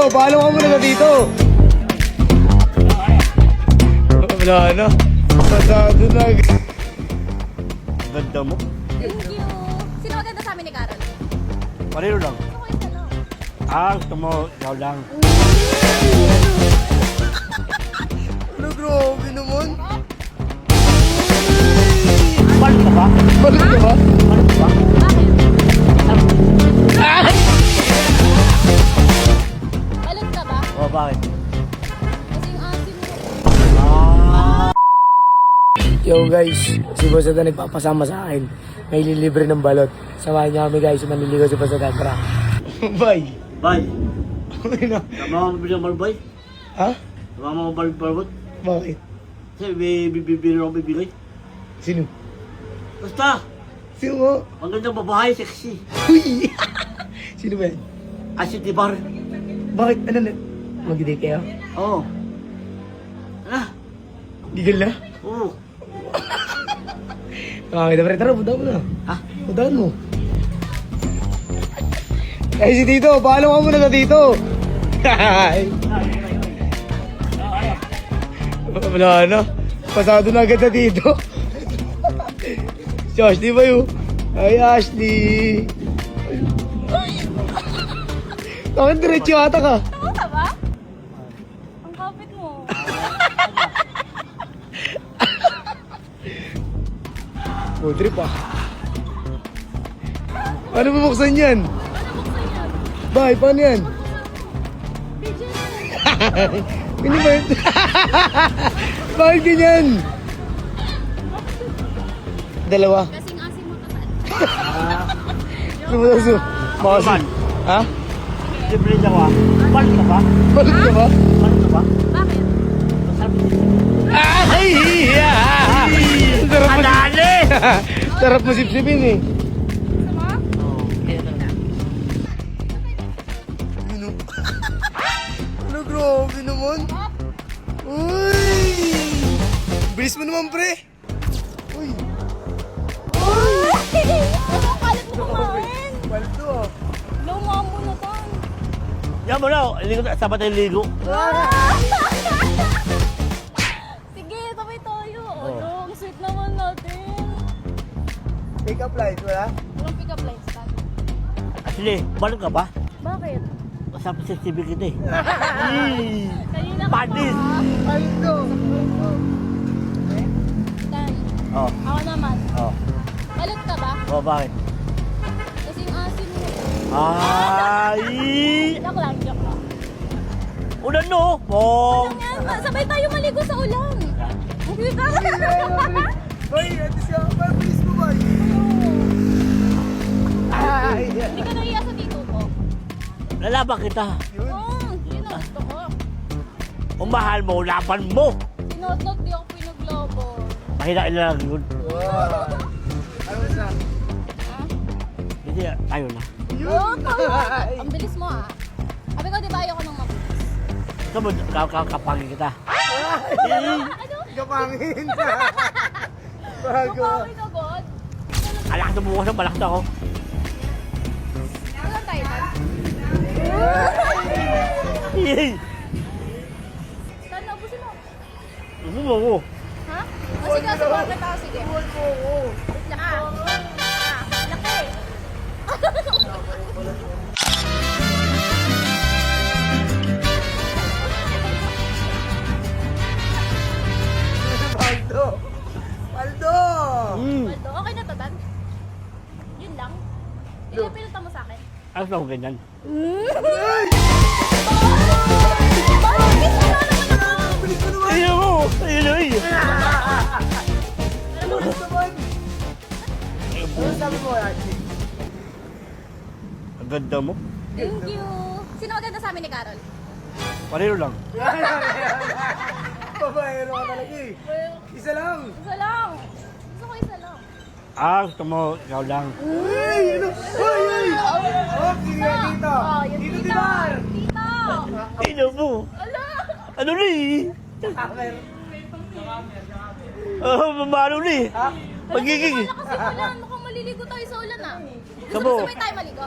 Paalam ka muna na dito. Wala na. Pasado na. Ganda mo. Thank you. Sino maganda sa amin ni Carol? Pareho lang. Gusto ko isa lang. Gusto mo, ikaw lang. Ano, grabe naman. Balik ka ba? Balik ka ba? Balik ka ba? Bakit? Ah! Balot ka ba? Oh, bakit? Kasing asin mo. Yo guys, si Boss Adan nagpapasama sa akin. May lilibre ng balot. Samahan niyo kami guys, manliligaw si Boss Adan. Tara. Bye. Bay, Ano? tama mo bilang malbay? Ha? Tama mo balbay? Bakit? Kasi may bibili ako bibigay. Sino? Basta, Sino mo? ang gandang babae, sexy. Uy! Sino ba yan? Asit di bar. Bakit? Ano na? Mag-date kayo? Oo. Ano? Gigil na? Oo. Pakakita pa rin. Tara, punta mo na. Ha? Puntaan mo. Eh si Tito, paalam ka muna na dito. Hi! Wala na. Pasado na agad na dito. Si Ashley ba yun? Ay, Ashley. Bakit diretso ata ka? Tama ka ba? Ang kapit mo. Food trip ah. Paano bubuksan yan? Ano buksan yan? Bye, paano yan? Pigeon. Hindi ba yun? Bakit ganyan? Dalawa. Kasing asin mo tatal. Sumusunod. Man. Ha? Bibili ako ah. Balik ka ba? Balik ka ba? Balik ka ba? Bakit? Masarap. Ay! Sarap mo. Adali! Sarap mo sipsipin eh. Gusto mo? Oo. Ano, grabe naman. Uy! Bilis mo naman, pre. Uy! Ano ang kalat mo kumain? Paldo ah. Luma mo na tan. Yan mo na. Ligo na. Sabat tayo ligo. Sige, sabay tayo. Ano, ang sweet naman natin. Pick up lines, wala? Walang pick-up lines ka. Asli, balik ka ba? Bakit? Masarap sa TV kita eh. Kanina ka Panis. pa. Paldo! Tan, Oo. ako naman. Oo. Balot ka ba? Oo, bakit? Kasing asin mo. Ay! Joke lang, joke lang. Ulan no? Pong! Ano yan? Sabay tayo maligo sa ulan. Hindi ka. Boy, ito siya. Bilis mo, boy. Ay! Hindi ka nahiya sa tito ko. Lalaban kita. Yun ang gusto ko. Kung mahal mo, laban mo! Sinodot, di ako pinaglobo. Mahina lang yun. Wow. Ano na? Hindi, tayo na. Oh, tama. Ang bilis mo ah. Sabi ko, di ba ayoko nang mabilis? Gusto mo, kapangin kita. Ano? Kapangin ka. Bago. Kapawin agad. Alak na bukas na, balak na ako. Saan tayo tan? Yay! Tan, nabusin mo. Ano mo? Ha? O sige, subukan kita. Sige. Wait lang. Laki. Paldo. Paldo. Waldo, okay na to, Tan? Yun lang. Ilang pinunta mo sa akin? Ano sa ganyan? Bilis mo naman. Ayun mo! Ayun ay! Bilis naman. Ano sabi mo, Ashley? Ang ganda mo. Thank you. Sino maganda sa amin ni Carol? Pareho lang. Babaero ka talaga eh. Isa lang. Isa lang. Gusto ko isa lang. Gusto mo, ikaw lang. Uy! Ano? Uy! Uy! Oh, sige, dito. Oh, yung Dito, tita. Dibar. Tita. Ayun mo! Ala. Ano ni? Mamano ni? Magiging. Kasi ulan. Mukhang maliligo tayo sa ulan ah. Gusto Sabo. mo sabay tayo maligo?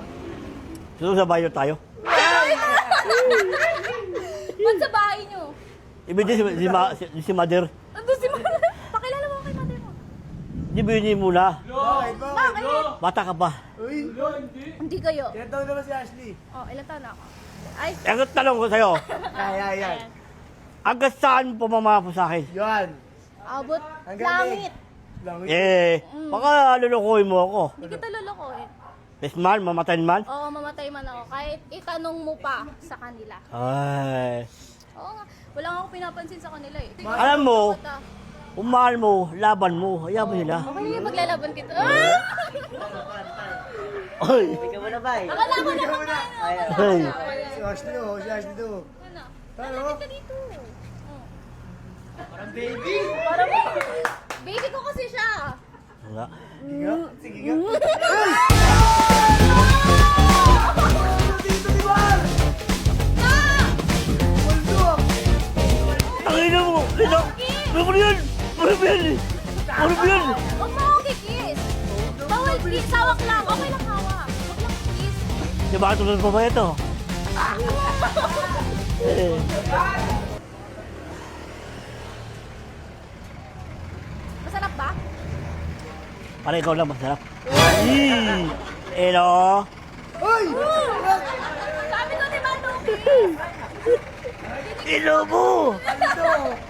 Gusto mo sa bayo tayo? Sabay tayo. Ibig si Mother. Ando si Mother. Pakilala mo kay Mother mo. Di ba muna? Bakit? Bata ka pa. Uy, Hindi kayo. kaya taon naman si Ashley. Oh, ilan taon na ako? Ay, Ang tanong ko sa'yo, Yan. hanggang saan pumamapo sa akin? Yan. abot Hanggang langit. Langit. Baka lulukuhin mo ako. Hindi kita lulukohin. Yes man, mamatayin man. Oo, mamatay man ako. Kahit itanong mo pa sa kanila. Ay. Oo nga. Wala nga ako pinapansin sa kanila eh. Alam mo, kung mahal mo, laban mo. Hayaan mo sila. Okay na yung maglalaban kita. Ah! Ay. Akala ko na kung Ay. Si Ashley oh, si Ashley to. Ano? Ano? Lalapit ka dito. Oh. Parang baby. Parang baby ko kasi siya. Wala. Sige nga, sige nga. Dito, di ba? Tangina mo! Ito! Ano ba yan? Ano ba yan? Ano ba yan? Huwag mo ako kikiss. Bawal kiss. Hawak lang. Okay lang hawak. Huwag lang kiss. Di ba tulad pa ba ito? Eh. Masarap ba? Para ikaw lang masarap. Hello? Uy! Sabi ko di ba no? Hello mo! Dito!